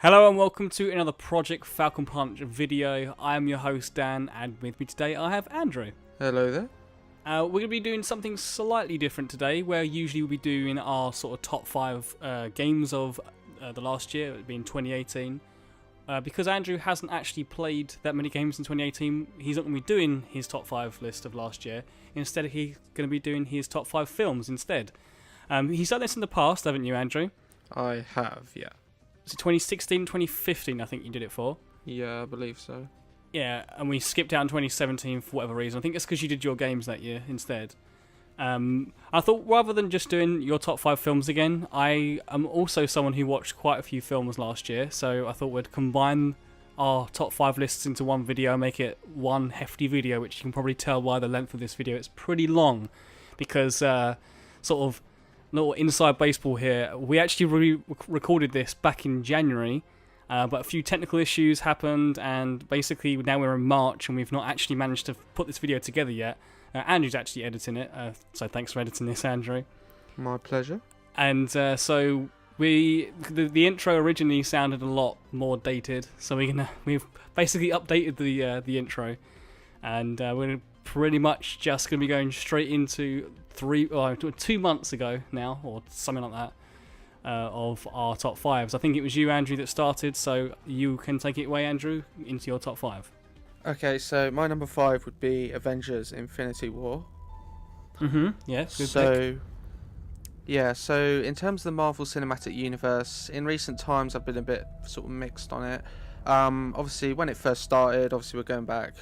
Hello and welcome to another Project Falcon Punch video. I am your host Dan, and with me today I have Andrew. Hello there. We're going to be doing something slightly different today, where usually we'll be doing our sort of top 5 games of the last year, being 2018. Because Andrew hasn't actually played that many games in 2018, he's not going to be doing his top 5 list of last year. Instead, he's going to be doing his top 5 films instead. He's done this in the past, haven't you, Andrew? I have, yeah. So 2016, 2015, I think you did it for. Yeah, I believe so. Yeah, and we skipped out in 2017 for whatever reason. I think it's because you did your games that year instead. I thought rather than just doing your top 5 films again, I am also someone who watched quite a few films last year, so I thought we'd combine our top 5 lists into one video and make it one hefty video, which you can probably tell by the length of this video. It's pretty long because sort of little inside baseball here. We actually recorded this back in January, but a few technical issues happened, and basically now we're in March and we've not actually managed to put this video together yet. Andrew's actually editing it, so thanks for editing this, Andrew. My pleasure. And so the intro originally sounded a lot more dated, so we've basically updated the intro, and we're pretty much just going to be going straight into 2 months ago now, or something like that, of our top 5s. I think it was you, Andrew, that started, so you can take it away, Andrew, into your top 5. Okay, so my number 5 would be Avengers: Infinity War. Yeah, good So, pick. yeah, so in terms of the Marvel Cinematic Universe, in recent times I've been a bit sort of mixed on it. Obviously, when it first started, obviously we're going back,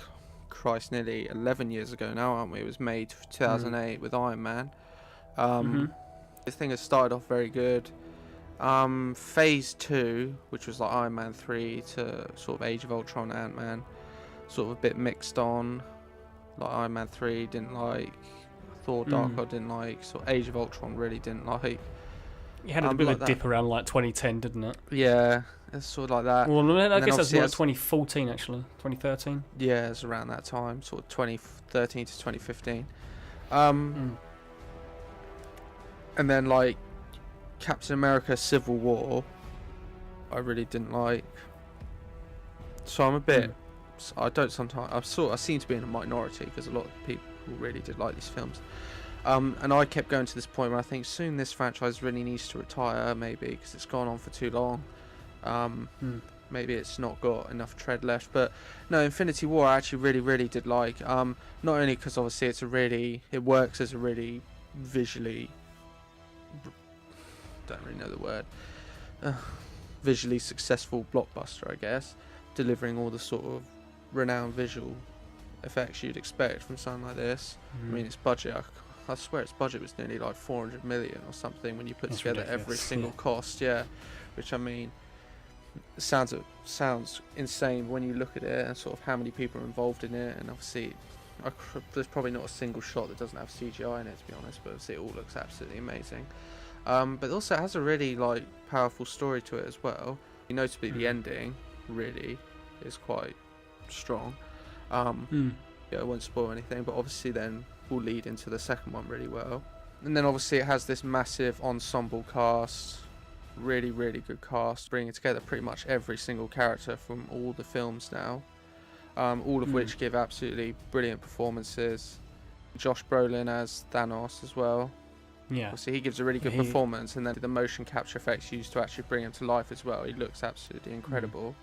Christ, nearly 11 years ago now, aren't we? It was made 2008 with Iron Man. The thing has started off very good. Phase 2, which was like Iron Man 3 to sort of Age of Ultron, Ant-Man, sort of a bit mixed on. Like Iron Man 3 didn't like, Thor Dark God didn't like, sort of Age of Ultron really didn't like. You had a bit like of a dip around like 2010, didn't it? Yeah, it's sort of like that. Well, I guess that's like 2014 actually, 2013. Yeah, it's around that time, sort of 2013 to 2015. And then like Captain America: Civil War, I really didn't like. So I'm a bit. I don't sometimes. I seem to be in a minority because a lot of people really did like these films. And I kept going to this point where I think soon this franchise really needs to retire, maybe because it's gone on for too long. Maybe it's not got enough tread left. But no, Infinity War I actually really did like. Not only because obviously it works as a really visually, don't really know the word, visually successful blockbuster, I guess, delivering all the sort of renowned visual effects you'd expect from something like this. I mean, its budget, I swear its budget was nearly like 400 million or something when you put together every single cost, which I mean sounds insane when you look at it and sort of how many people are involved in it. And obviously there's probably not a single shot that doesn't have CGI in it, to be honest, but obviously it all looks absolutely amazing. But also it has a really like powerful story to it as well. Notably the ending really is quite strong. Yeah, I won't spoil anything, but obviously then will lead into the second one really well. And then obviously it has this massive ensemble cast, really good cast, bringing together pretty much every single character from all the films now, all of which give absolutely brilliant performances. Josh Brolin as Thanos as well. Yeah, obviously he gives a really good performance, and then the motion capture effects used to actually bring him to life as well. He looks absolutely incredible.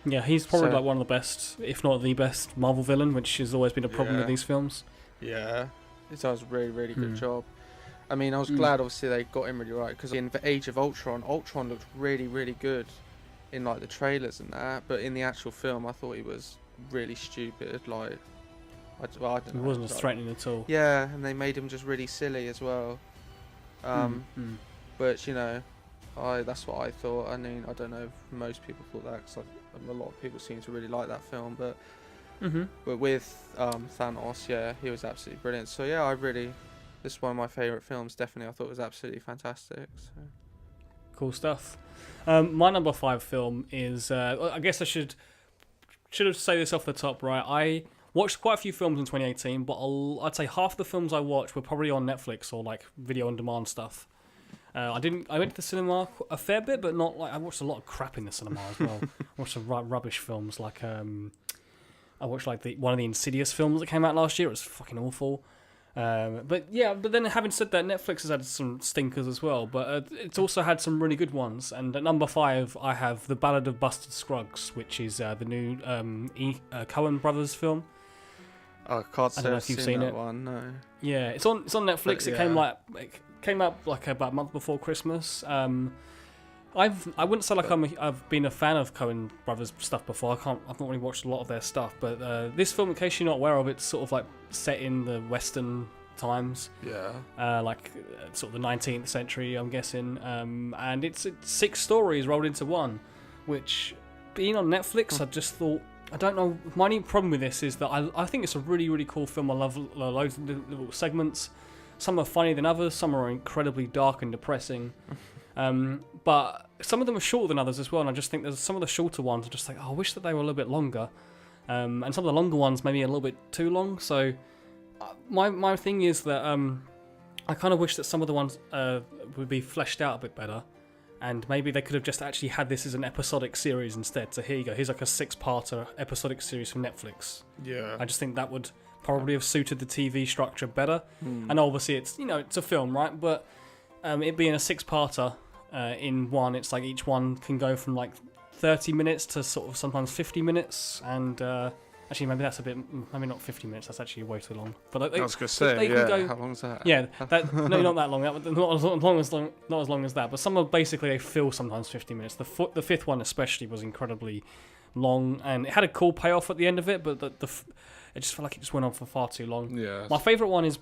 Yeah, he's probably like one of the best, if not the best, Marvel villain, which has always been a problem with these films. Yeah, he does a really good job. I mean, I was glad obviously they got him really right, because in the Age of Ultron looked really good in like the trailers and that, but in the actual film I thought he was really stupid. Like, I don't know. He wasn't threatening at all. Yeah, and they made him just really silly as well. But you know, that's what I thought. I mean, I don't know if most people thought that, because a lot of people seem to really like that film, but with Thanos, yeah, he was absolutely brilliant. So yeah, this is one of my favourite films, definitely. I thought it was absolutely fantastic. So. Cool stuff. My number 5 film is, I guess I should have said this off the top, right? I watched quite a few films in 2018, but I'd say half the films I watched were probably on Netflix or like video on demand stuff. I didn't. I went to the cinema a fair bit, but not like I watched a lot of crap in the cinema as well. I watched some rubbish films like I watched like one of the Insidious films that came out last year. It was fucking awful. But then having said that, Netflix has had some stinkers as well, but it's also had some really good ones. And at number 5, I have The Ballad of Buster Scruggs, which is the new Coen brothers film. I can't say I don't know I've if you've seen seen that it. one. No. Yeah, it's on Netflix. But, It came out like about a month before Christmas. I wouldn't say like I've been a fan of Coen brothers stuff before. I've not really watched a lot of their stuff, but this film, in case you're not aware of, it's sort of like set in the Western times. Yeah. Sort of the 19th century, I'm guessing. And it's 6 stories rolled into one, which being on Netflix, I just thought. I don't know. My only problem with this is that I think it's a really, really cool film. I love loads of little segments. Some are funnier than others. Some are incredibly dark and depressing. But some of them are shorter than others as well. And I just think there's some of the shorter ones are just like, oh, I wish that they were a little bit longer. And some of the longer ones maybe a little bit too long. So my thing is that I kind of wish that some of the ones would be fleshed out a bit better. And maybe they could have just actually had this as an episodic series instead. So here you go. Here's like a 6-parter episodic series from Netflix. Yeah. I just think that would probably have suited the TV structure better. And obviously it's it's a film, right? But it being a 6-parter in one, it's like each one can go from like 30 minutes to sort of sometimes 50 minutes. And actually, maybe that's a bit, maybe not 50 minutes. That's actually way too long. But I was going to say, can go, how long is that? Yeah, no, not that long. Not as long as that. But some are basically they feel sometimes 50 minutes. The 5th one especially was incredibly long, and it had a cool payoff at the end of it. But it just felt like it just went on for far too long. Yeah. My favourite one is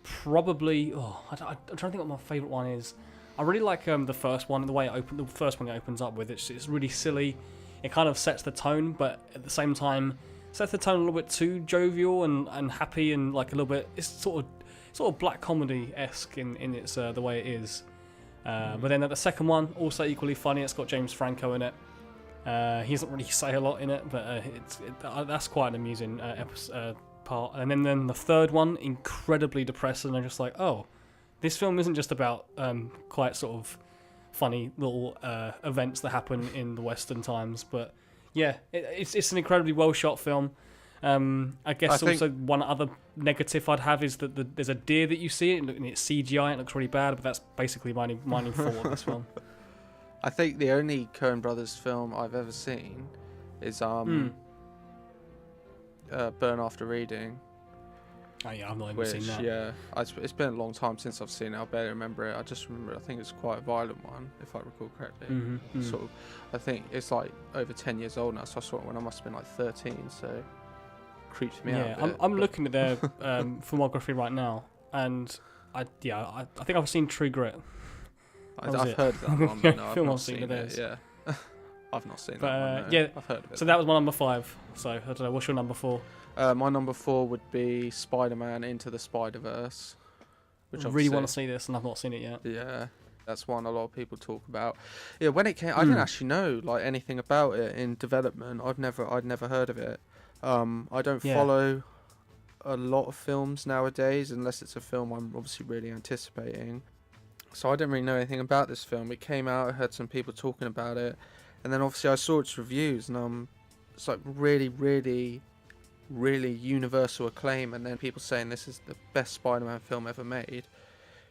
probably. I'm trying to think what my favourite one is. I really like the first one. The way the first one it opens up with it's really silly. It kind of sets the tone, but at the same time sets the tone a little bit too jovial and happy and like a little bit. It's sort of black comedy-esque in its the way it is. But then at the second one, also equally funny. It's got James Franco in it. He doesn't really say a lot in it, but that's quite an amusing part. And then the third one, incredibly depressing. I'm just like, oh, this film isn't just about quite sort of funny little events that happen in the Western times, but yeah, it's an incredibly well shot film. I guess also one other negative I'd have is that there's a deer that you see and it's CGI. It looks really bad, but that's basically my only fault of this film. I think the only Coen Brothers film I've ever seen is Burn After Reading. Oh yeah, I've not even seen that. Yeah, it's been a long time since I've seen it. I barely remember it. I just remember I think it's quite a violent one, if I recall correctly. Sort of, I think it's like over 10 years old now, so I saw it when I must have been like 13. So it creeps me out. Yeah, I'm looking at their filmography right now, and I think I've seen True Grit. I've heard that one, but no, I've not seen it. Yeah, I've not seen that one. No. Yeah, I've heard of it. So that was my number 5. So I don't know. What's your number 4? My number 4 would be Spider-Man Into the Spider-Verse. Which I really want to see this, and I've not seen it yet. Yeah, that's one a lot of people talk about. Yeah, when it came, I didn't actually know like anything about it in development. I'd never heard of it. I don't follow a lot of films nowadays unless it's a film I'm obviously really anticipating. So I didn't really know anything about this film. It came out, I heard some people talking about it, and then obviously I saw its reviews, and it's like really, really, really universal acclaim, and then people saying this is the best Spider-Man film ever made,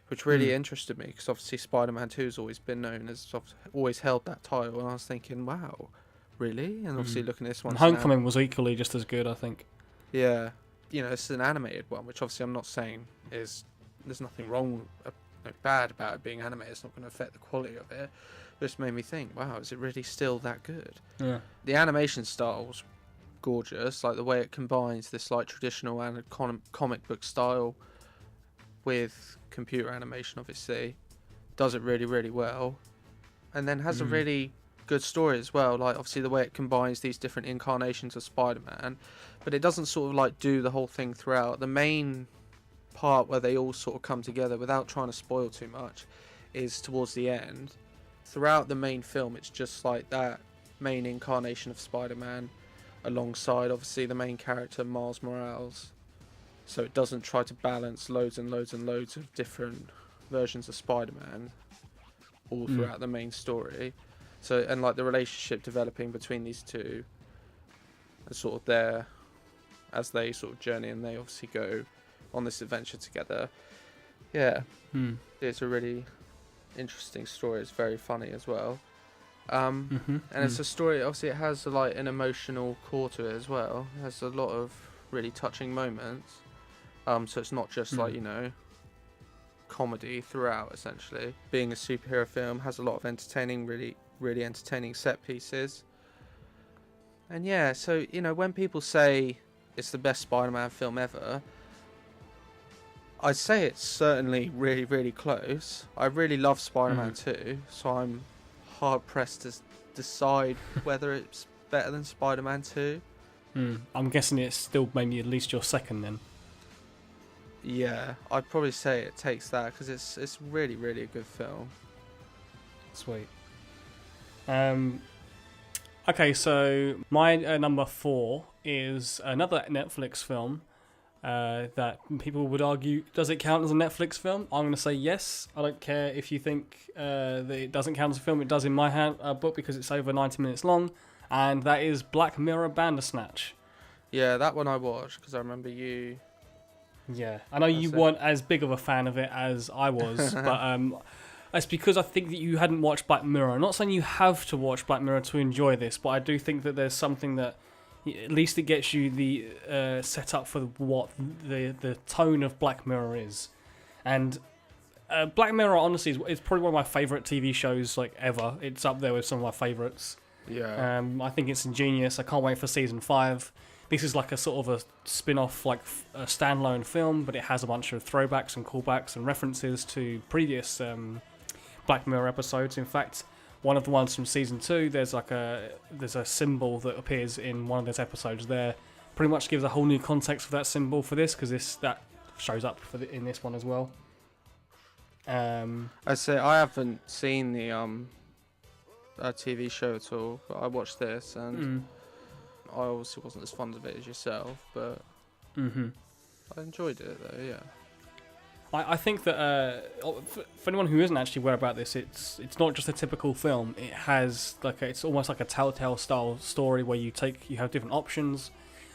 which really interested me, because obviously Spider-Man 2 has always been known as, always held that title, and I was thinking, wow, really? And obviously looking at this one, and Homecoming was equally just as good, I think. Yeah, it's an animated one, which obviously I'm not saying there's nothing wrong, no bad about it being animated. It's not going to affect the quality of it. But it's made me think, wow, is it really still that good? Yeah. The animation style's gorgeous, like the way it combines this like traditional and comic book style with computer animation, obviously does it really, really well, and then has a really good story as well. Like obviously the way it combines these different incarnations of Spider-Man, but it doesn't sort of like do the whole thing throughout. The main part where they all sort of come together, without trying to spoil too much, is towards the end. Throughout the main film, it's just like that main incarnation of Spider-Man alongside obviously the main character Miles Morales, so it doesn't try to balance loads and loads and loads of different versions of Spider-Man. all throughout the main story. So, and like the relationship developing between these two, and sort of there as they sort of journey and they obviously go on this adventure together. Yeah, it's a really interesting story. It's very funny as well. And it's a story, obviously it has like an emotional core to it as well. It has a lot of really touching moments. So it's not just like, you know, comedy throughout, essentially. Being a superhero film, has a lot of entertaining, really entertaining set pieces. And yeah, so, you know, when people say it's the best Spider-Man film ever, I'd say it's certainly really, really close. I really love Spider-Man 2, so I'm hard-pressed to decide whether it's better than Spider-Man 2. I'm guessing it's still maybe at least your second then. Yeah, I'd probably say it takes that, because it's really, really a good film. Sweet. Okay, so my number 4 is another Netflix film that people would argue, does it count as a Netflix film? I'm going to say yes. I don't care if you think that it doesn't count as a film. It does in my book, because it's over 90 minutes long, and that is Black Mirror Bandersnatch. Yeah, that one I watched, because I remember you... Yeah, I know you weren't as big of a fan of it as I was, but it's because I think that you hadn't watched Black Mirror. I'm not saying you have to watch Black Mirror to enjoy this, but I do think that there's something that at least it gets you the set up for what the tone of Black Mirror is. And Black Mirror, honestly, is probably one of my favourite TV shows like ever. It's up there with some of my favourites. Yeah. I think it's ingenious. I can't wait for season 5. This is like a sort of a spin-off, like a standalone film, but it has a bunch of throwbacks and callbacks and references to previous Black Mirror episodes. In fact, one of the ones from season 2, there's a symbol that appears in one of those episodes there. Pretty much gives a whole new context for that symbol for this, because that shows up in this one as well. I say I haven't seen the TV show at all, but I watched this and I obviously wasn't as fond of it as yourself, but I enjoyed it though. Yeah. I think that for anyone who isn't actually aware about this, it's not just a typical film. It has it's almost like a Telltale style story where you have different options,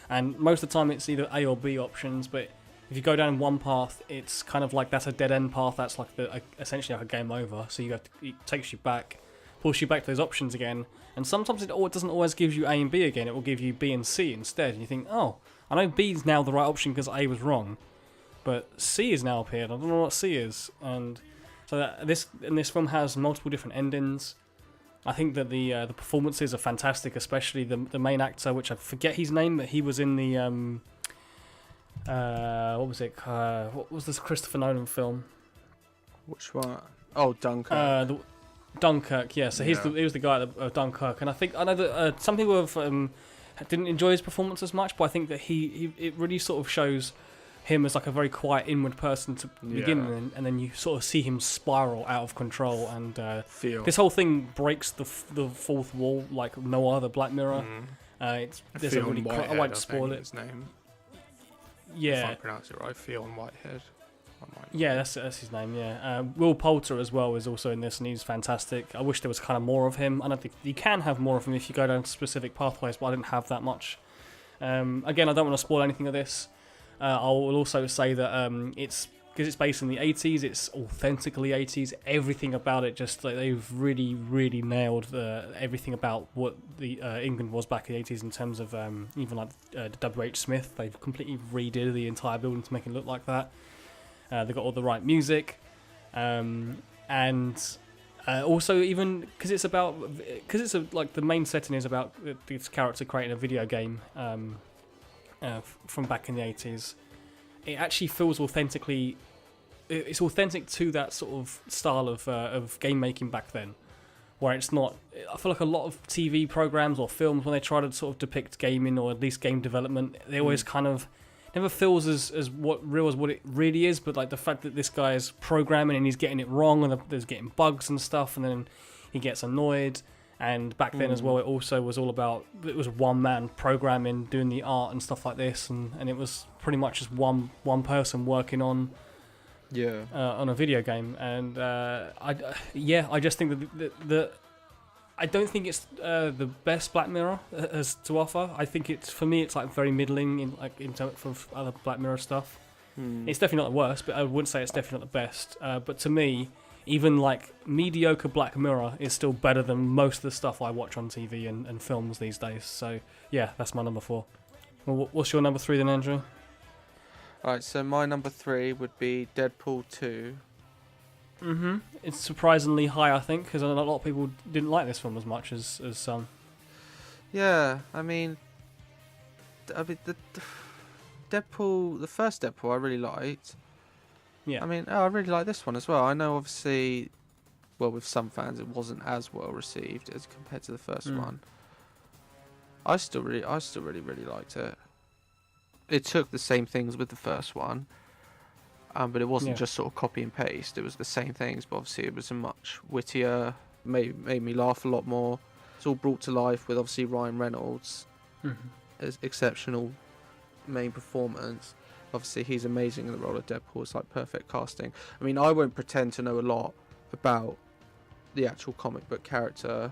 and most of the time it's either A or B options. But if you go down one path, it's kind of like that's a dead end path. That's like essentially like a game over. So it takes you back, pulls you back to those options again. And sometimes it doesn't always give you A and B again. It will give you B and C instead. And you think, oh, I know B is now the right option because A was wrong. But C is now appeared. I don't know what C is, and so this film has multiple different endings. I think that the performances are fantastic, especially the main actor, which I forget his name, but he was in the what was it? What was this Christopher Nolan film? Which one? Oh, Dunkirk. Dunkirk. Yeah. So he was the guy of Dunkirk, and I know that some people didn't enjoy his performance as much, but I think that it really sort of shows him as like a very quiet inward person to begin with, and then you sort of see him spiral out of control, and this whole thing breaks the fourth wall like no other Black Mirror. There's a really I won't spoil it. His name. Yeah, if I pronounce it right, Fionn Whitehead. Yeah, that's his name. Yeah, Will Poulter as well is also in this, and he's fantastic. I wish there was kind of more of him. I don't think you can have more of him if you go down specific pathways, but I didn't have that much. Again, I don't want to spoil anything of this. I will also say that it's because it's based in the 80s, it's authentically 80s. Everything about it, just like they've really, really nailed everything about what the England was back in the 80s in terms of even like W.H. Smith. They've completely redid the entire building to make it look like that. They've got all the right music, and also even because it's like the main setting is about this character creating a video game. From back in the 80s, it actually feels authentically. It's authentic to that sort of style of game making back then, where it's not. I feel like a lot of TV programs or films, when they try to sort of depict gaming or at least game development, they always kind of never feels as what it really is. But like the fact that this guy is programming and he's getting it wrong, and there's getting bugs and stuff, and then he gets annoyed. And back then as well, it also was all about, it was one man programming, doing the art and stuff like this, and it was pretty much just one person working on on a video game, and I just think that I don't think it's the best Black Mirror has to offer. I think for me it's like very middling in terms of other Black Mirror stuff. It's definitely not the worst, but I wouldn't say it's definitely not the best. But to me, even like mediocre Black Mirror is still better than most of the stuff I watch on TV and films these days. So yeah, that's my number 4. Well, what's your number 3 then, Andrew? Alright, so my number 3 would be Deadpool 2. It's surprisingly high, I think, because a lot of people didn't like this film as much as some. Yeah, I mean the Deadpool, the first Deadpool I really liked. Yeah. I mean, I really like this one as well. I know obviously, well, with some fans it wasn't as well received as compared to the first one. I still really liked it. It took the same things with the first one, but it wasn't just sort of copy and paste. It was the same things, but obviously it was a much wittier, made me laugh a lot more. It's all brought to life with obviously Ryan Reynolds' exceptional main performance. Obviously he's amazing in the role of Deadpool. It's like perfect casting. I mean, I won't pretend to know a lot about the actual comic book character,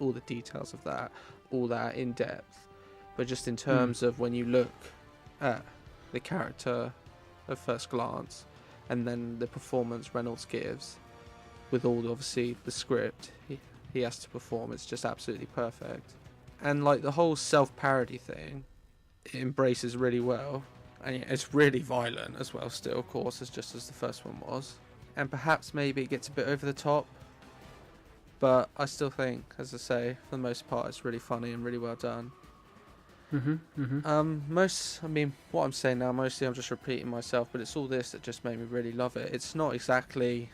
all the details of that, all that in depth, but just in terms of when you look at the character at first glance and then the performance Reynolds gives with all obviously the script he has to perform, it's just absolutely perfect. And like the whole self-parody thing, it embraces really well, and it's really violent as well still, of course, as just as the first one was, and perhaps maybe it gets a bit over the top, but I still think, as I say, for the most part it's really funny and really well done. I mean, what I'm saying now, mostly I'm just repeating myself, but it's all this that just made me really love it. It's not exactly,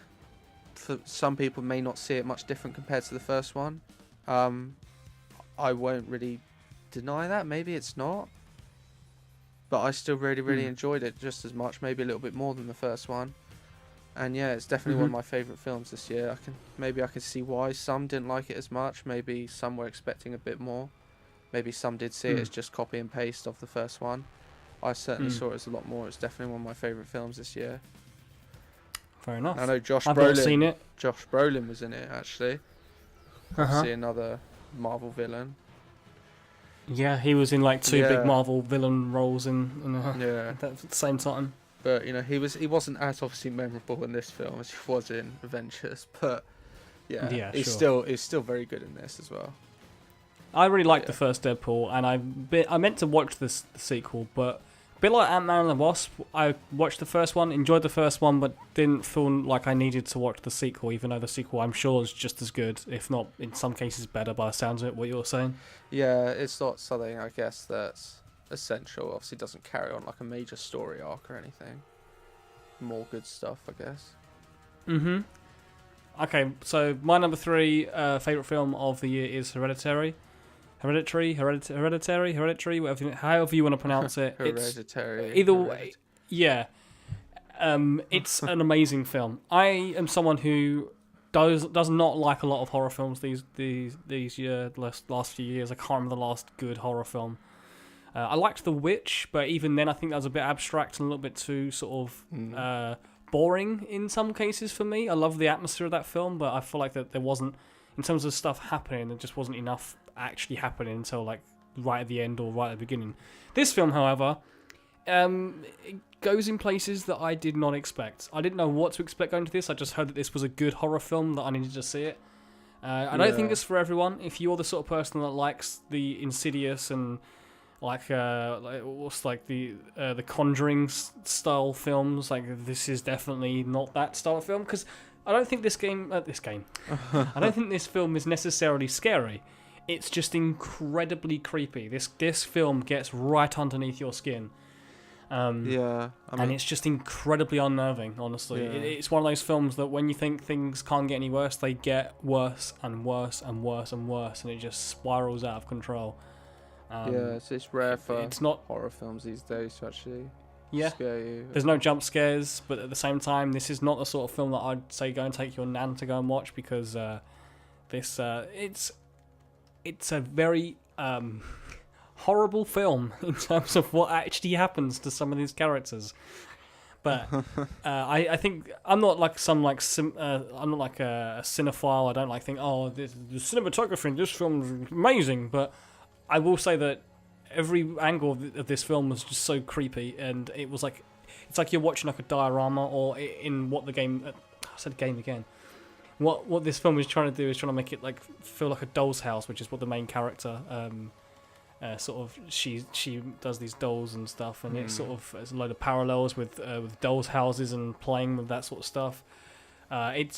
for some people may not see it much different compared to the first one. I won't really deny that, maybe it's not, but I still really enjoyed it just as much, maybe a little bit more than the first one. And yeah, it's definitely one of my favourite films this year. I can see why some didn't like it as much. Maybe some were expecting a bit more. Maybe some did see it as just copy and paste of the first one. I certainly saw it as a lot more. It's definitely one of my favourite films this year. Fair enough. I know Josh I've Brolin. not seen it. Josh Brolin was in it actually. See another Marvel villain. Yeah, he was in like 2 big Marvel villain roles at the same time. But you know, he wasn't as obviously memorable in this film as he was in Avengers. But he's still very good in this as well. I really liked the first Deadpool, and I meant to watch the sequel, but a bit like Ant-Man and the Wasp, I watched the first one, enjoyed the first one, but didn't feel like I needed to watch the sequel, even though the sequel I'm sure is just as good, if not in some cases better by the sounds of it, what you're saying. Yeah, it's not something, I guess, that's essential. Obviously doesn't carry on like a major story arc or anything. More good stuff, I guess. Okay, so my number 3 favourite film of the year is Hereditary, however you want to pronounce it. Hereditary. Either way, yeah. It's an amazing film. I am someone who does not like a lot of horror films these last few years. I can't remember the last good horror film. I liked The Witch, but even then I think that was a bit abstract and a little bit too sort of boring in some cases for me. I love the atmosphere of that film, but I feel like that there wasn't, in terms of stuff happening, there just wasn't enough actually happening until like right at the end or right at the beginning. This film, however, it goes in places that I did not expect. I didn't know what to expect going to this. I just heard that this was a good horror film, that I needed to see it. I don't think it's for everyone. If you're the sort of person that likes the Insidious and the Conjuring style films, like this is definitely not that style of film, because I don't think I don't think this film is necessarily scary. It's just incredibly creepy. This film gets right underneath your skin. And it's just incredibly unnerving, honestly. Yeah. It's one of those films that when you think things can't get any worse, they get worse and worse and worse and worse, and it just spirals out of control. It's rare for horror films these days to actually scare you. There's no jump scares, but at the same time, this is not the sort of film that I'd say go and take your nan to go and watch, because it's a very horrible film in terms of what actually happens to some of these characters. But I think I'm not like I'm not like a cinephile. I don't like think, oh, the cinematography in this film is amazing. But I will say that every angle of this film was just so creepy, and it was like it's like you're watching like a diorama, or in what the game. I said game again. What this film is trying to do is trying to make it like feel like a doll's house, which is what the main character sort of she does these dolls and stuff, and it sort of there's a load of parallels with dolls' houses and playing with that sort of stuff. I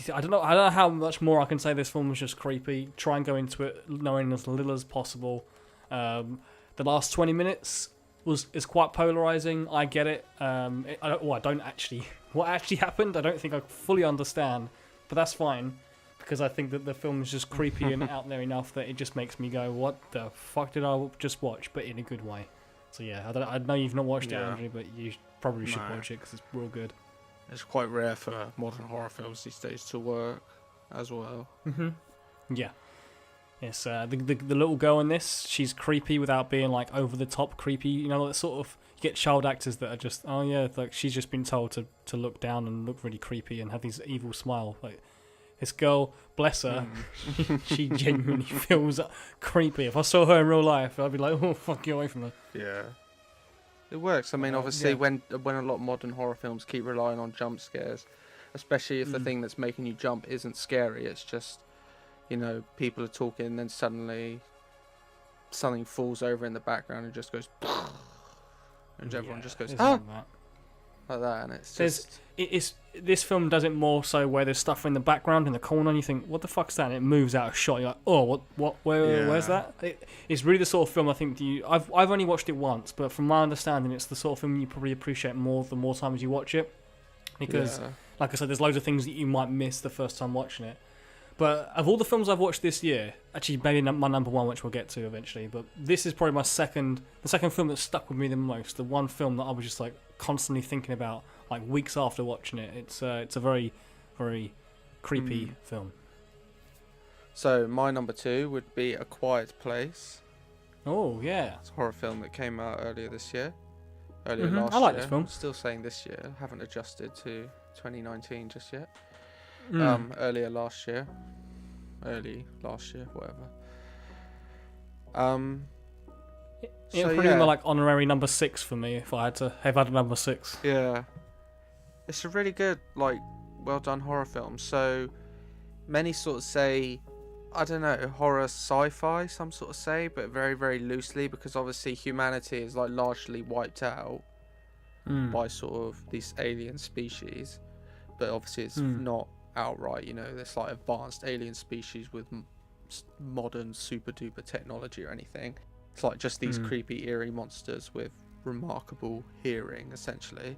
don't know how much more I can say. This film was just creepy. Try and go into it knowing as little as possible. The last 20 minutes is quite polarizing. I get it. What actually happened, I don't think I fully understand, but that's fine. Because I think that the film is just creepy and out there enough that it just makes me go, what the fuck did I just watch? But in a good way. So yeah, I know you've not watched it, Andrew, but you probably should watch it because it's real good. It's quite rare for modern horror films these days to work as well. Yeah. Yes, the little girl in this, she's creepy without being like over the top creepy. You know, like sort of you get child actors that are just, oh yeah, like she's just been told to look down and look really creepy and have these evil smile. Like this girl, bless her, she genuinely feels creepy. If I saw her in real life, I'd be like, oh fuck, get away from her. Yeah. It works. I mean, obviously, when a lot of modern horror films keep relying on jump scares, especially if the thing that's making you jump isn't scary, it's just, you know, people are talking and then suddenly something falls over in the background and just goes, and everyone just goes, ah! Like that, and it's just... This film does it more so where there's stuff in the background in the corner and you think, what the fuck's that? And it moves out of shot. You're like, oh, where's that? It's really the sort of film I think I've only watched it once, but from my understanding, it's the sort of film you probably appreciate more the more times you watch it, because like I said, there's loads of things that you might miss the first time watching it. But of all the films I've watched this year, actually maybe my number one, which we'll get to eventually, but this is probably the second film that stuck with me the most. The one film that I was just like constantly thinking about, like weeks after watching it. It's a very, very creepy film. So my number two would be A Quiet Place. Oh yeah, it's a horror film that came out earlier last year. I like this film. I'm still saying this year. Haven't adjusted to 2019 just yet. Early last year, whatever. It would probably be like honorary number 6 for me if I had to have had a number 6. Yeah, it's a really good, like, well done horror film. So many sort of say, I don't know, horror sci-fi, some sort of say, but very, very loosely, because obviously humanity is like largely wiped out by sort of these alien species, but obviously it's not outright, you know, there's like advanced alien species with modern super duper technology or anything. It's like just these creepy eerie monsters with remarkable hearing essentially,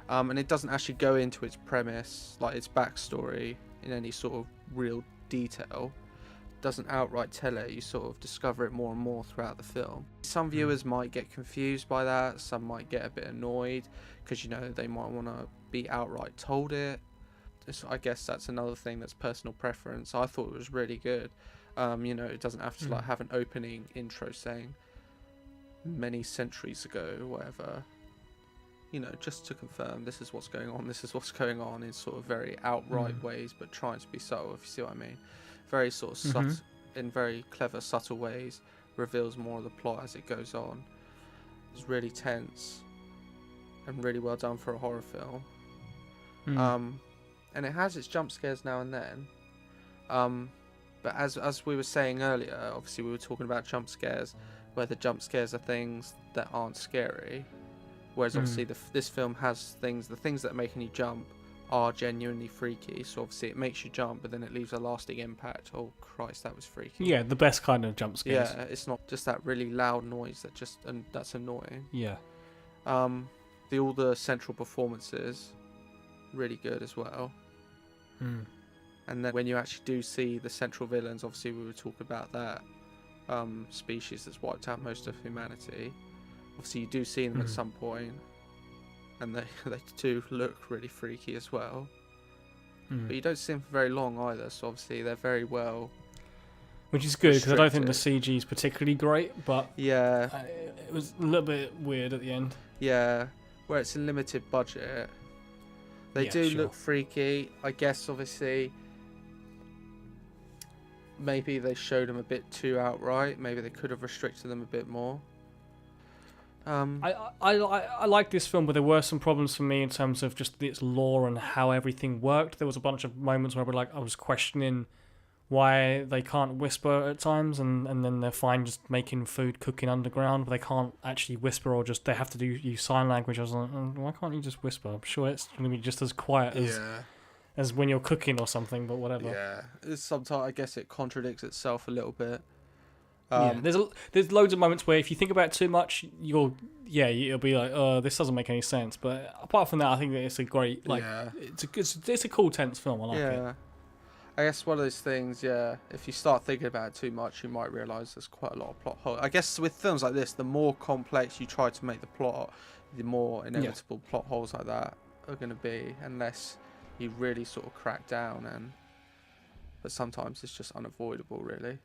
and it doesn't actually go into its premise, like its backstory, in any sort of real detail. It doesn't outright tell it. You sort of discover it more and more throughout the film. Some viewers might get confused by that, some might get a bit annoyed because, you know, they might want to be outright told it. I guess that's another thing, that's personal preference. I thought it was really good. You know, it doesn't have to like have an opening intro saying many centuries ago or whatever. You know, just to confirm this is what's going on in sort of very outright ways, but trying to be subtle, if you see what I mean. Very sort of subtle, in very clever, subtle ways, reveals more of the plot as it goes on. It's really tense and really well done for a horror film. And it has its jump scares now and then. But as we were saying earlier, obviously we were talking about jump scares, where the jump scares are things that aren't scary. Whereas obviously this film has the things that are making you jump are genuinely freaky. So obviously it makes you jump, but then it leaves a lasting impact. Oh Christ, that was freaky. Yeah, the best kind of jump scares. Yeah, it's not just that really loud noise that's annoying. Yeah. All the central performances, really good as well. And then when you actually do see the central villains, obviously we were talking about that species that's wiped out most of humanity. Obviously you do see them at some point, and they do look really freaky as well. But you don't see them for very long either, so obviously they're very well, which is good, because I don't think the CG is particularly great, but yeah, it was a little bit weird at the end. Yeah, where it's a limited budget, they Yeah, do sure. look freaky. I guess obviously maybe they showed them a bit too outright. Maybe they could have restricted them a bit more. I like this film, but there were some problems for me in terms of just its lore and how everything worked. There was a bunch of moments where I was questioning why they can't whisper at times, and then they're fine just making food, cooking underground, but they can't actually whisper, or just they have to use sign language. I was like, why can't you just whisper? I'm sure it's going to be just as quiet as when you're cooking or something, but whatever. Yeah, sometimes I guess it contradicts itself a little bit. There's loads of moments where if you think about it too much, you'll be like, oh, this doesn't make any sense. But apart from that, I think that it's a great it's a cool tense film. I like it. I guess one of those things, if you start thinking about it too much, you might realise there's quite a lot of plot holes. I guess with films like this, the more complex you try to make the plot, the more inevitable plot holes like that are going to be, unless you really sort of crack down. But sometimes it's just unavoidable, really.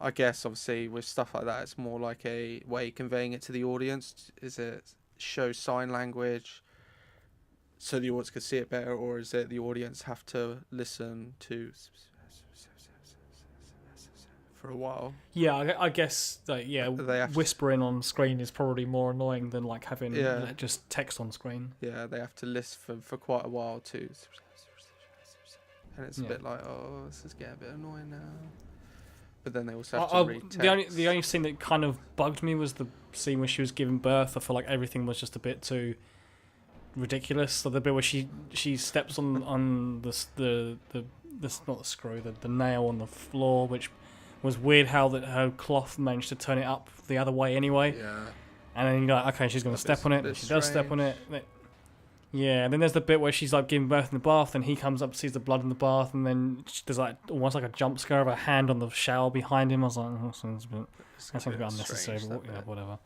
I guess obviously with stuff like that, it's more like a way of conveying it to the audience. Is it show sign language so the audience can see it better, or is it the audience have to listen to for a while? Yeah, I guess whispering on screen is probably more annoying than like having just text on screen. Yeah, they have to listen for quite a while too. And it's a bit like, oh, this is getting a bit annoying now. But then they also have to read text. The only scene that kind of bugged me was the scene where she was giving birth. I feel like everything was just a bit too ridiculous. So the bit where she steps on the not the screw, the nail on the floor, which was weird how that her cloth managed to turn it up the other way anyway. Yeah. And then you're like, okay, she's going to step on it. And she does step on it. Yeah, and then there's the bit where she's like giving birth in the bath, and he comes up, sees the blood in the bath, and then there's like almost like a jump scare of a hand on the shower behind him. I was like, oh, that sounds a bit unnecessary, but whatever.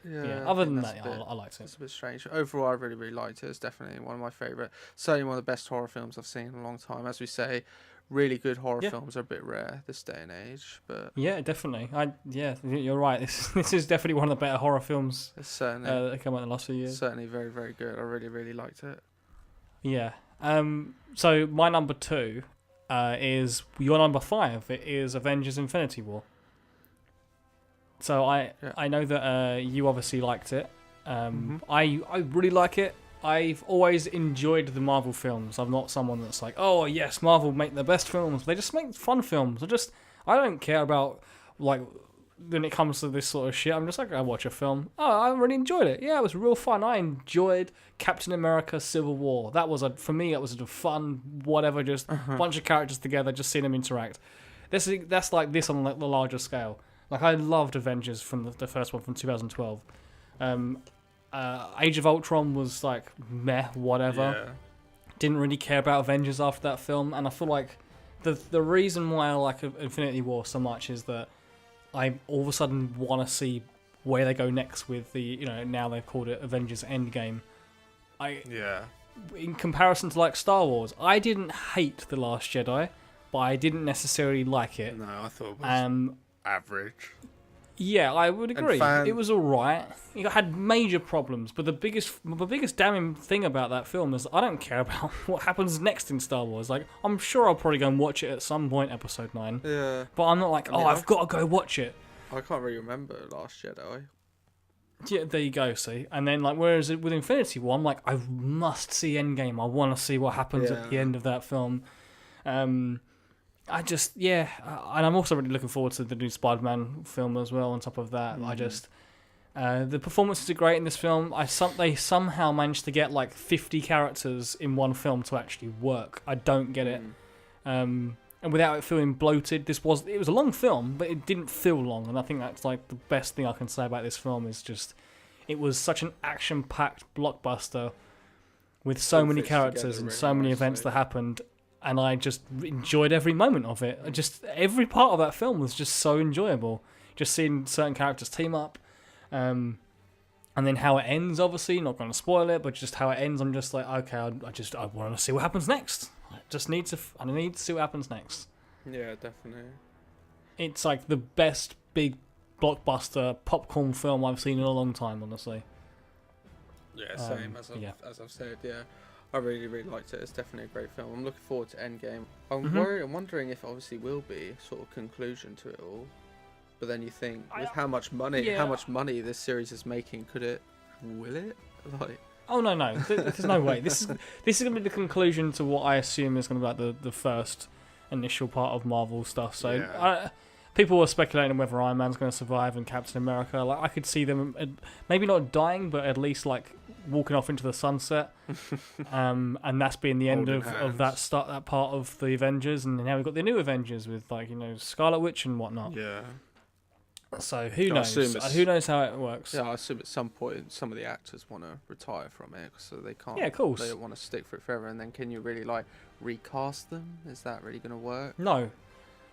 Yeah. Other than that, I liked it. It's a bit strange. Overall, I really, really liked it. It's definitely one of my favourite. Certainly one of the best horror films I've seen in a long time. As we say, really good horror films are a bit rare this day and age. But yeah, definitely. You're right. This is definitely one of the better horror films. It's certainly that come out in the last few years. Certainly very, very good. I really, really liked it. Yeah. So my number 2 is your number 5. It is Avengers: Infinity War. So I know that you obviously liked it. I really like it. I've always enjoyed the Marvel films. I'm not someone that's like, oh yes, Marvel make the best films. They just make fun films. I don't care about like when it comes to this sort of shit. I'm just like, I watch a film. Oh, I really enjoyed it. Yeah, it was real fun. I enjoyed Captain America: Civil War. For me, it was a fun whatever, just a bunch of characters together, just seeing them interact. That's like this on like the larger scale. Like I loved Avengers from the first one from 2012. Age of Ultron was like meh, whatever. Yeah. Didn't really care about Avengers after that film, and I feel like the reason why I like Infinity War so much is that I all of a sudden want to see where they go next with the now they've called it Avengers Endgame. In comparison to like Star Wars, I didn't hate The Last Jedi, but I didn't necessarily like it. No, I thought it was average. Yeah, I would agree. It was alright. It had major problems, but the biggest damning thing about that film is I don't care about what happens next in Star Wars. Like, I'm sure I'll probably go and watch it at some point, Episode 9. Yeah. But I'm not like, I've got to go watch it. I can't really remember Last Jedi. Yeah, there you go, see. And then, like, whereas with Infinity War, I'm like, I must see Endgame. I want to see what happens at the end of that film. And I'm also really looking forward to the new Spider-Man film as well. On top of that, the performances are great in this film. They somehow managed to get like 50 characters in one film to actually work. I don't get it. And without it feeling bloated, it was a long film, but it didn't feel long. And I think that's like the best thing I can say about this film is just it was such an action-packed blockbuster with so many characters and so many events that happened. And I just enjoyed every moment of it. Every part of that film was just so enjoyable. Just seeing certain characters team up. And then how it ends, obviously. Not going to spoil it, but just how it ends, I'm just like, okay, I want to see what happens next. I need to see what happens next. Yeah, definitely. It's like the best big blockbuster popcorn film I've seen in a long time, honestly. Yeah, same as I've said. Yeah, I really liked it. It's definitely a great film. I'm looking forward to Endgame. I'm wondering if it obviously will be sort of conclusion to it all. But then you think with how much money this series is making, will it? Like, oh no, there's no way. This is going to be the conclusion to what I assume is going to be like the first initial part of Marvel stuff. So people were speculating on whether Iron Man's going to survive and Captain America. Like, I could see them maybe not dying, but at least like walking off into the sunset, and that's being the end of that part of the Avengers. And now we've got the new Avengers with like Scarlet Witch and whatnot. Yeah. So who knows? Who knows how it works? Yeah, I assume at some point some of the actors want to retire from it, so they can't. Yeah, of course. They don't want to stick for it forever. And then can you really like recast them? Is that really going to work? No,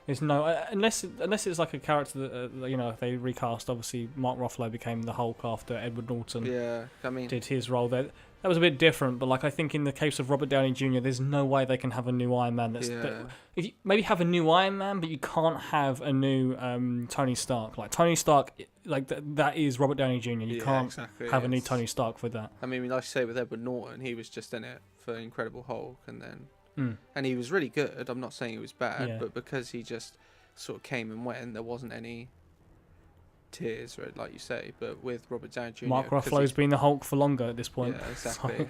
it's no unless it's like a character that if they recast. Obviously, Mark Ruffalo became the Hulk after Edward Norton. Yeah, I mean, did his role there. That was a bit different, but like I think in the case of Robert Downey Jr., there's no way they can have a new Iron Man. If you maybe have a new Iron Man, but you can't have a new Tony Stark. Like Tony Stark, like that is Robert Downey Jr. You can't have a new Tony Stark with that. I mean, like I say with Edward Norton, he was just in it for Incredible Hulk, and then and he was really good. I'm not saying he was bad, but because he just sort of came and went, there wasn't any tears, like you say. But with Robert Downey Jr., Mark Ruffalo's been the Hulk for longer at this point. Yeah, exactly. So.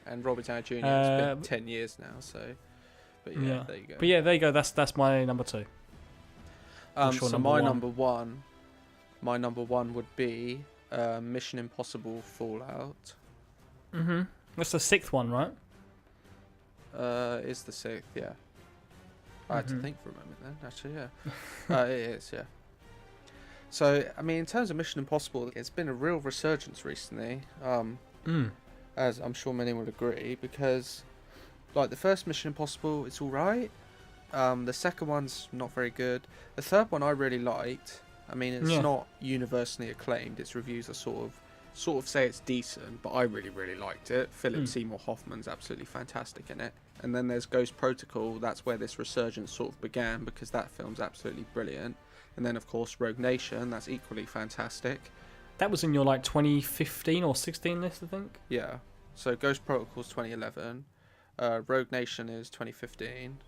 And Robert Downey Jr. has been 10 years now, so. But there you go. But yeah, there you go. That's my number 2. So my number one would be Mission Impossible Fallout. That's the 6th one, right? It's the 6th, yeah. I had to think for a moment then, actually, yeah. It is, yeah. So, I mean, in terms of Mission Impossible, it's been a real resurgence recently, as I'm sure many will agree, because, like, the first Mission Impossible, it's alright. The second one's not very good. The third one I really liked. I mean, it's not universally acclaimed. Its reviews are sort of say it's decent, but I really liked it. Philip Seymour Hoffman's absolutely fantastic in it. And then there's Ghost Protocol. That's where this resurgence sort of began, because that film's absolutely brilliant. And then, of course, Rogue Nation. That's equally fantastic. That was in your, like, 2015 or 16 list, I think? Yeah. So Ghost Protocol's 2011. Rogue Nation is 2015.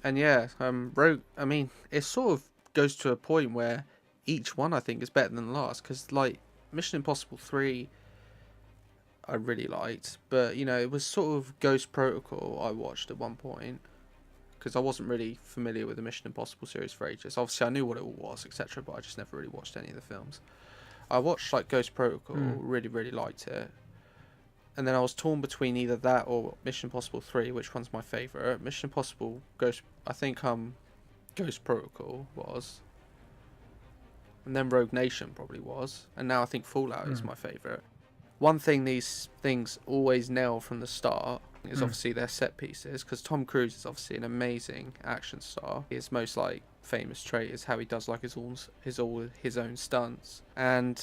And yeah, Rogue... I mean, it sort of goes to a point where each one, I think, is better than the last. Because, like, Mission Impossible 3... I really liked, but it was sort of Ghost Protocol I watched at one point, because I wasn't really familiar with the Mission Impossible series for ages. Obviously I knew what it all was, etc., but I just never really watched any of the films. I watched like Ghost Protocol, really liked it, and then I was torn between either that or Mission Impossible 3, which one's my favourite. Mission Impossible Ghost Protocol was, and then Rogue Nation probably was, and now I think Fallout is my favourite. One thing these things always nail from the start is obviously their set pieces, because Tom Cruise is obviously an amazing action star. His most like famous trait is how he does like his own stunts, and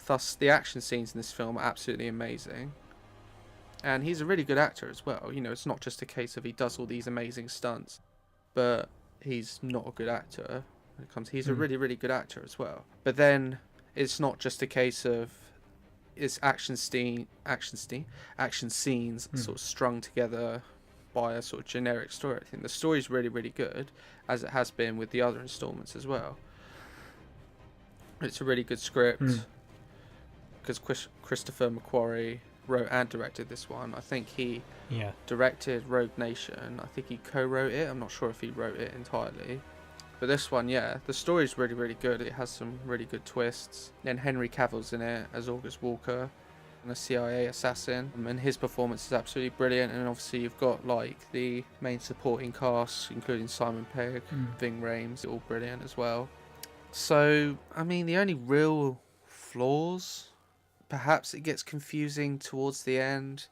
thus the action scenes in this film are absolutely amazing. And he's a really good actor as well. It's not just a case of he does all these amazing stunts, but he's not a good actor when it comes. He's a really good actor as well. But then it's not just a case of it's action scenes sort of strung together by a sort of generic story. I think the story's really good, as it has been with the other installments as well. It's a really good script, because Christopher McQuarrie wrote and directed this one. I think he directed Rogue Nation. I think he co-wrote it. I'm not sure if he wrote it entirely. But this one, the story's really good. It has some really good twists. Then Henry Cavill's in it as August Walker, and a CIA assassin, and his performance is absolutely brilliant. And obviously you've got like the main supporting cast, including Simon Pegg, Ving Rhames, all brilliant as well. So, I mean, the only real flaws, perhaps it gets confusing towards the end.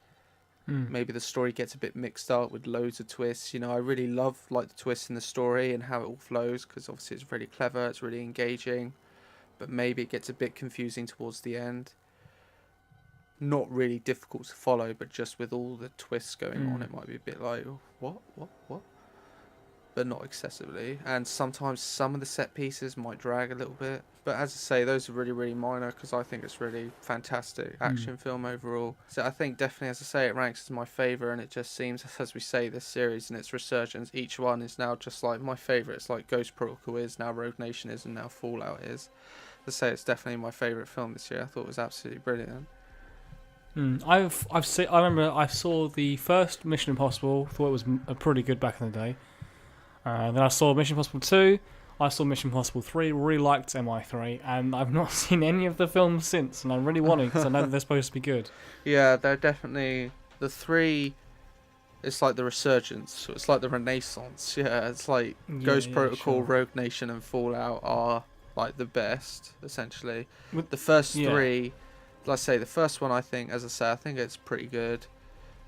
Maybe the story gets a bit mixed up with loads of twists. I really love like the twists in the story and how it all flows, because obviously it's really clever, it's really engaging, but maybe it gets a bit confusing towards the end. Not really difficult to follow, but just with all the twists going on, it might be a bit like, what? But not excessively. And sometimes some of the set pieces might drag a little bit, But as I say, those are really, really minor because I think it's really fantastic action film overall. So I think definitely, as I say, it ranks as my favourite, and it just seems, as we say, this series and its resurgence, each one is now just like my favourite. It's like Ghost Protocol is, now Rogue Nation is, and now Fallout is. As I say, it's definitely my favourite film this year. I thought it was absolutely brilliant. I've seen. I remember I saw the first Mission Impossible. Thought it was pretty good back in the day. Then I saw Mission Impossible 2. I saw Mission Impossible 3, really liked MI3, and I've not seen any of the films since, and I really want to because I know that they're supposed to be good. Yeah, they're definitely... The 3, it's like the resurgence, it's like the renaissance, yeah, it's like Ghost Protocol, sure. Rogue Nation and Fallout are like the best, essentially. With the first 3, let's say the first one, I think, as I say, I think it's pretty good.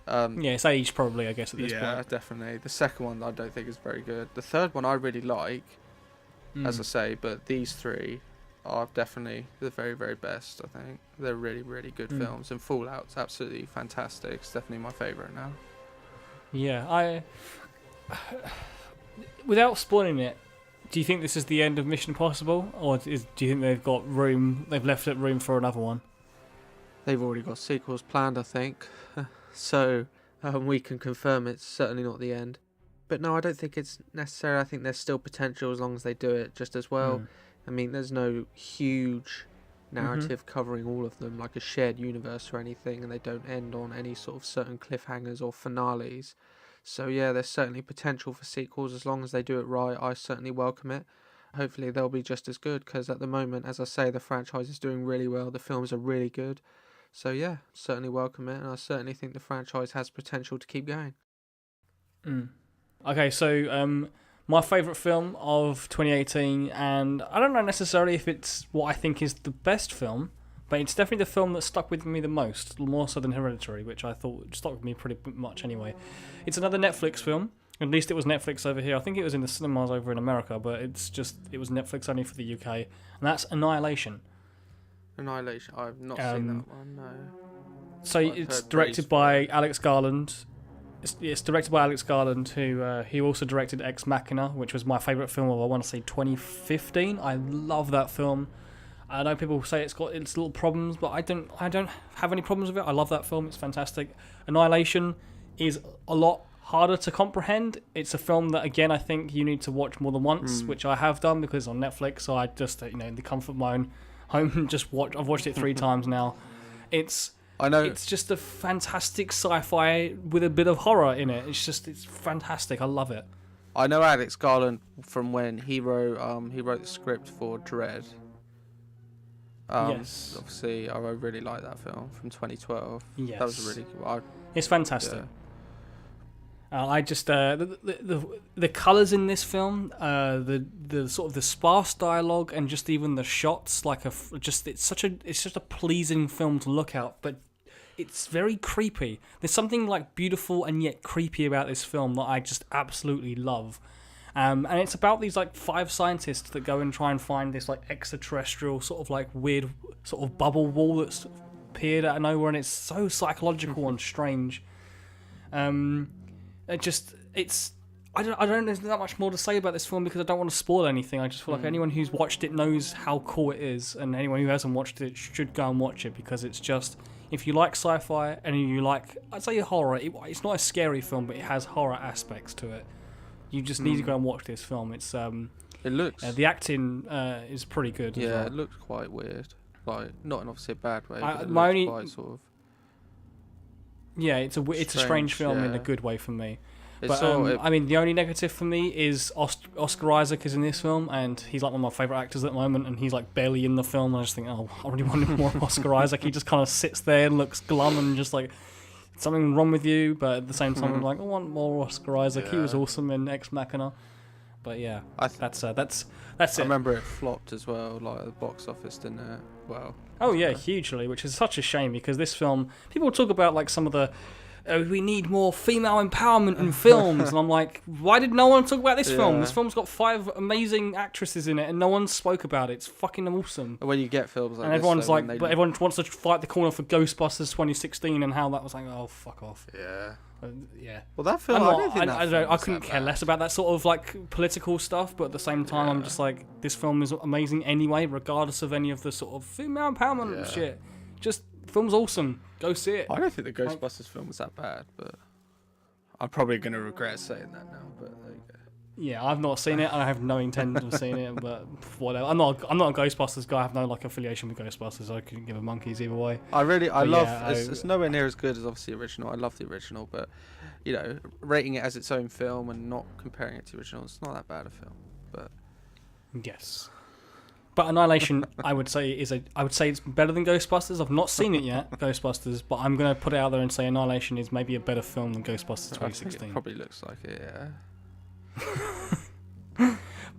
It's aged probably, I guess, at this point. Yeah, definitely. The second one I don't think is very good. The third one I really like, as I say, but these 3 are definitely the very, very best, I think. They're really, really good films, and Fallout's absolutely fantastic. It's definitely my favourite now. Yeah, without spoiling it, do you think this is the end of Mission Impossible, or do you think they've left it room for another one? They've already got sequels planned, I think. So we can confirm it's certainly not the end. But no, I don't think it's necessary. I think there's still potential as long as they do it just as well. I mean, there's no huge narrative covering all of them, like a shared universe or anything, and they don't end on any sort of certain cliffhangers or finales. So yeah, there's certainly potential for sequels as long as they do it right. I certainly welcome it. Hopefully they'll be just as good, because at the moment, as I say, the franchise is doing really well. The films are really good. So yeah, certainly welcome it, and I certainly think the franchise has potential to keep going. Okay, so my favourite film of 2018, and I don't know necessarily if it's what I think is the best film, but it's definitely the film that stuck with me the most, more so than Hereditary, which I thought stuck with me pretty much anyway. It's another Netflix film. At least it was Netflix over here. I think it was in the cinemas over in America, but it was Netflix only for the UK, and that's Annihilation. Annihilation. I've not seen that one, no. So it's directed by Alex Garland. It's directed by Alex Garland, who he also directed Ex Machina, which was my favourite film of, I want to say, 2015. I love that film. I know people say it's got its little problems, but I don't have any problems with it. I love that film. It's fantastic. Annihilation is a lot harder to comprehend. It's a film that, again, I think you need to watch more than once, which I have done because it's on Netflix. So I just, in the comfort of my own home, I've watched it 3 times now. I know it's just a fantastic sci-fi with a bit of horror in it. It's fantastic. I love it. I know Alex Garland from when he wrote the script for Dread. Yes. Obviously, I really like that film from 2012. Yes. That was really cool. It's fantastic. Yeah. I just the colours in this film, the sort of the sparse dialogue, and just even the shots, it's just a pleasing film to look at, but it's very creepy. There's something like beautiful and yet creepy about this film that I just absolutely love. And it's about these 5 scientists that go and try and find this extraterrestrial sort of weird sort of bubble wall that's appeared out of nowhere, and it's so psychological and strange. I don't there's not much more to say about this film because I don't want to spoil anything. I just feel like anyone who's watched it knows how cool it is, and anyone who hasn't watched it should go and watch it, because it's just, if you like sci-fi and you like, I'd say, horror, it's not a scary film, but it has horror aspects to it. You just need to go and watch this film. It's it looks the acting is pretty good. Yeah, as well. It looks quite weird. Not in obviously a bad way. But quite sort of. Yeah, it's a strange film in a good way for me. But I mean, the only negative for me is Oscar Isaac is in this film, and he's one of my favourite actors at the moment, and he's barely in the film. And I just think, I really wanted more Oscar Isaac. He just kind of sits there and looks glum and just something wrong with you, but at the same time, I'm I want more Oscar Isaac. Yeah. He was awesome in Ex Machina. But yeah, that's it. I remember it flopped as well, at the box office, didn't it? Well. Oh yeah, hugely, which is such a shame, because this film, people talk about some of the, we need more female empowerment in films, and I'm like, why did no one talk about this film? This film's got 5 amazing actresses in it, and no one spoke about it. It's fucking awesome. When you get films like and this, everyone's but everyone wants to fight the corner for Ghostbusters 2016, and how that was oh, fuck off. Yeah. Yeah. Well, that film, I don't think that I don't film know, I was couldn't that care bad. less about that sort of like political stuff, but at the same time, I'm just like, this film is amazing anyway, regardless of any of the sort of female empowerment shit. Just film's awesome. Go see it. I don't think the Ghostbusters film was that bad, but I'm probably going to regret saying that now. But there you go. Yeah, I've not seen it. I have no intention of seeing it, but whatever. I'm not a Ghostbusters guy. I have no like affiliation with Ghostbusters. I couldn't give a monkeys either way. I But love. yeah, It's nowhere near as good as obviously the original. I love the original, but you know, rating it as its own film and not comparing it to the original, it's not that bad a film. But Yes. But Annihilation, I would say it's better than Ghostbusters. I've not seen it yet, Ghostbusters, but I'm gonna put it out there and say Annihilation is maybe a better film than Ghostbusters I think 2016. it probably looks like it. Yeah.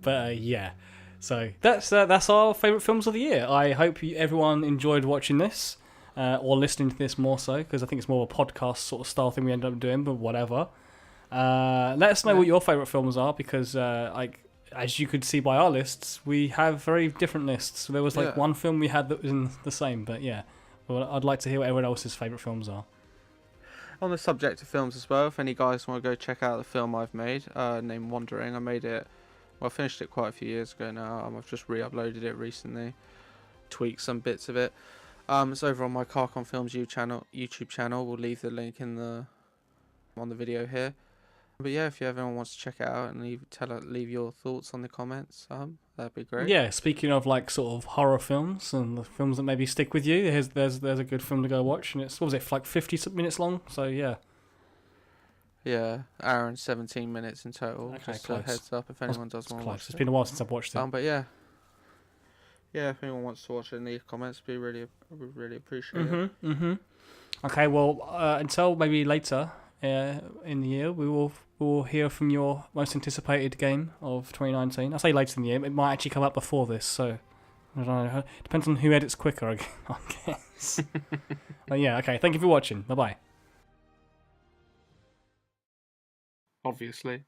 But yeah, so that's our favourite films of the year. I hope everyone enjoyed watching this or listening to this more so, because I think it's more of a podcast sort of style thing we ended up doing. But whatever. Let us know what your favourite films are, because like as you could see by our lists, we have very different lists. So there was like one film we had that was in the same, but yeah. Well, I'd like to hear what everyone else's favourite films are. On the subject of films as well, if any guys want to go check out the film I've made, named Wandering, I made it. Well, I finished it quite a few years ago now. I've just re-uploaded it recently, tweaked some bits of it. It's over on my CarrCom Films YouTube channel. We'll leave the link on the video here. But yeah, if everyone wants to check it out and leave your thoughts on the comments, that'd be great. Yeah, speaking of like sort of horror films and the films that maybe stick with you, there's a good film to go watch, and it's, what was it, like 50 minutes long? So yeah. Yeah, hour and 17 minutes in total. Okay, just close. a heads up if anyone does want to watch It's it. been a while since I've watched it. But yeah, if anyone wants to watch it in the comments, we really appreciate it. Okay, well, until maybe later in the year, we will hear from your most anticipated game of 2019. I say later in the year, it might actually come up before this, so I don't know. Depends on who edits quicker, I guess. But yeah, okay. Thank you for watching. Bye bye. Obviously.